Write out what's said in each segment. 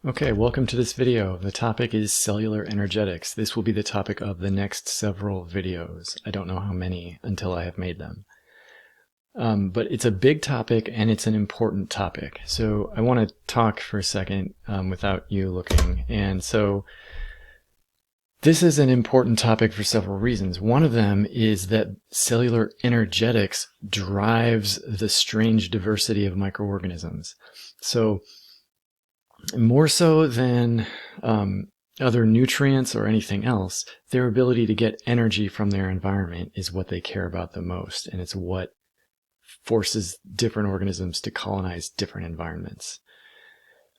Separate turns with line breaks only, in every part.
Okay, welcome to this video. The topic is cellular energetics. This will be the topic of the next several videos. I don't know how many until I have made them. But it's a big topic and it's an important topic. So I want to talk for a second without you looking. And so this is an important topic for several reasons. One of them is that cellular energetics drives the strange diversity of microorganisms. So more so than other nutrients or anything else, their ability to get energy from their environment is what they care about the most, and it's what forces different organisms to colonize different environments.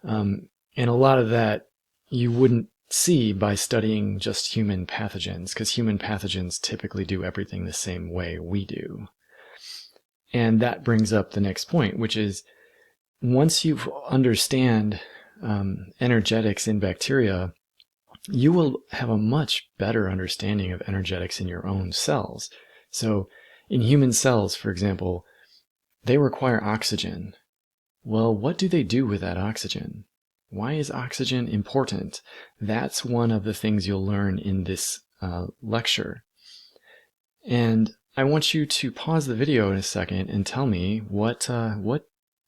And a lot of that you wouldn't see by studying just human pathogens, because human pathogens typically do everything the same way we do. And that brings up the next point, which is once you understand energetics in bacteria, you will have a much better understanding of energetics in your own cells. So in human cells, for example, they require oxygen. Well, what do they do with that oxygen? Why is oxygen important? That's one of the things you'll learn in this lecture. And I want you to pause the video in a second and tell me what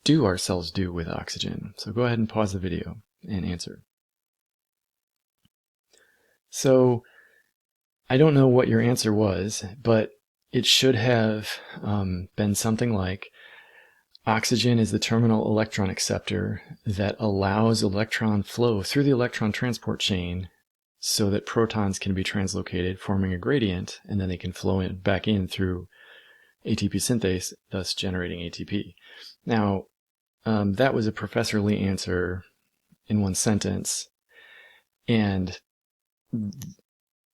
do our cells do with oxygen? So go ahead and pause the video and answer. So I don't know what your answer was, but it should have been something like oxygen is the terminal electron acceptor that allows electron flow through the electron transport chain so that protons can be translocated, forming a gradient, and then they can flow back in through ATP synthase, thus generating ATP. Now, that was a professorly answer in one sentence, and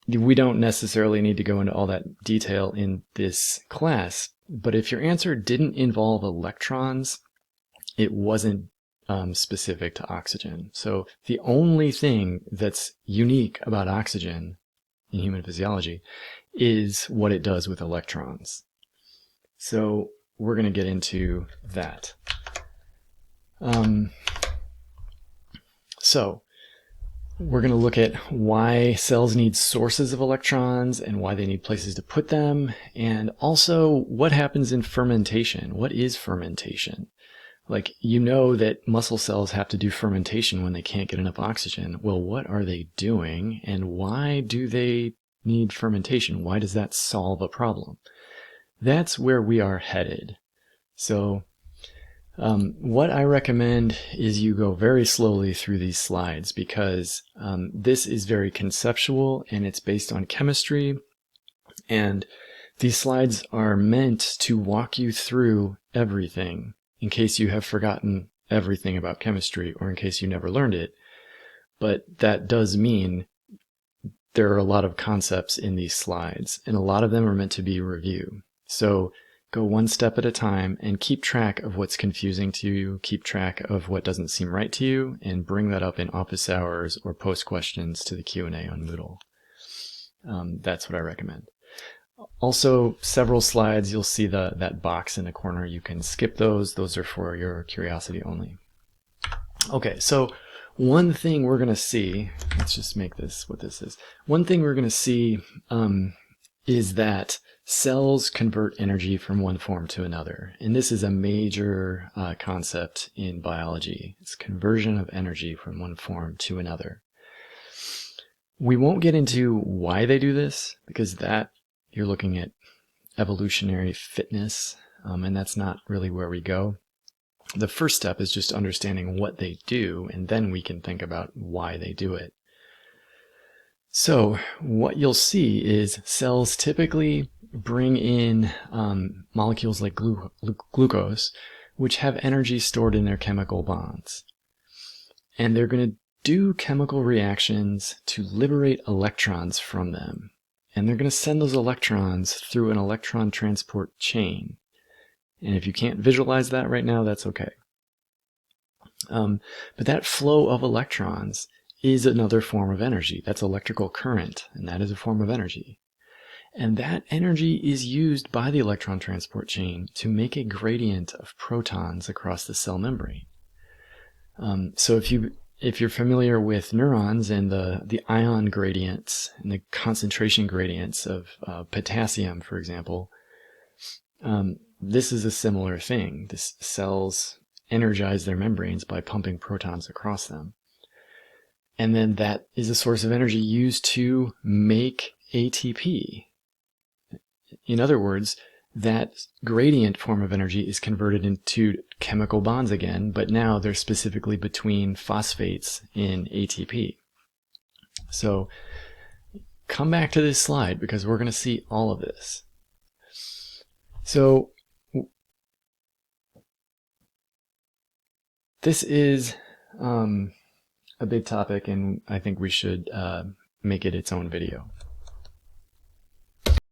we don't necessarily need to go into all that detail in this class, but if your answer didn't involve electrons, it wasn't specific to oxygen. So the only thing that's unique about oxygen in human physiology is what it does with electrons. So we're going to get into that. So we're going to look at why cells need sources of electrons and why they need places to put them, and also what happens in fermentation. What is fermentation? Like, you know that muscle cells have to do fermentation when they can't get enough oxygen. Well, what are they doing, and why do they need fermentation? Why does that solve a problem? That's where we are headed. So what I recommend is you go very slowly through these slides, because this is very conceptual and it's based on chemistry, and these slides are meant to walk you through everything in case you have forgotten everything about chemistry or in case you never learned it. But that does mean there are a lot of concepts in these slides, and a lot of them are meant to be review. So go one step at a time and keep track of what's confusing to you, keep track of what doesn't seem right to you, and bring that up in office hours or post questions to the Q&A on Moodle. That's what I recommend. Also, several slides, you'll see that box in the corner. You can skip those. Those are for your curiosity only. Okay, so one thing we're going to see, let's just make this what this is. One thing we're going to see is that cells convert energy from one form to another. And this is a major concept in biology. It's conversion of energy from one form to another. We won't get into why they do this, because that you're looking at evolutionary fitness, and that's not really where we go. The first step is just understanding what they do, and then we can think about why they do it. So what you'll see is cells typically bring in molecules like glucose, which have energy stored in their chemical bonds. And they're going to do chemical reactions to liberate electrons from them. And they're going to send those electrons through an electron transport chain. And if you can't visualize that right now, that's okay. But that flow of electrons is another form of energy. That's electrical current, and that is a form of energy. And that energy is used by the electron transport chain to make a gradient of protons across the cell membrane. So if you if you're familiar with neurons and the ion gradients and the concentration gradients of potassium, for example, this is a similar thing. This cells energize their membranes by pumping protons across them. And then that is a source of energy used to make ATP. In other words, that gradient form of energy is converted into chemical bonds again, but now they're specifically between phosphates in ATP. So come back to this slide because we're going to see all of this. So this is a big topic, and I think we should make it its own video.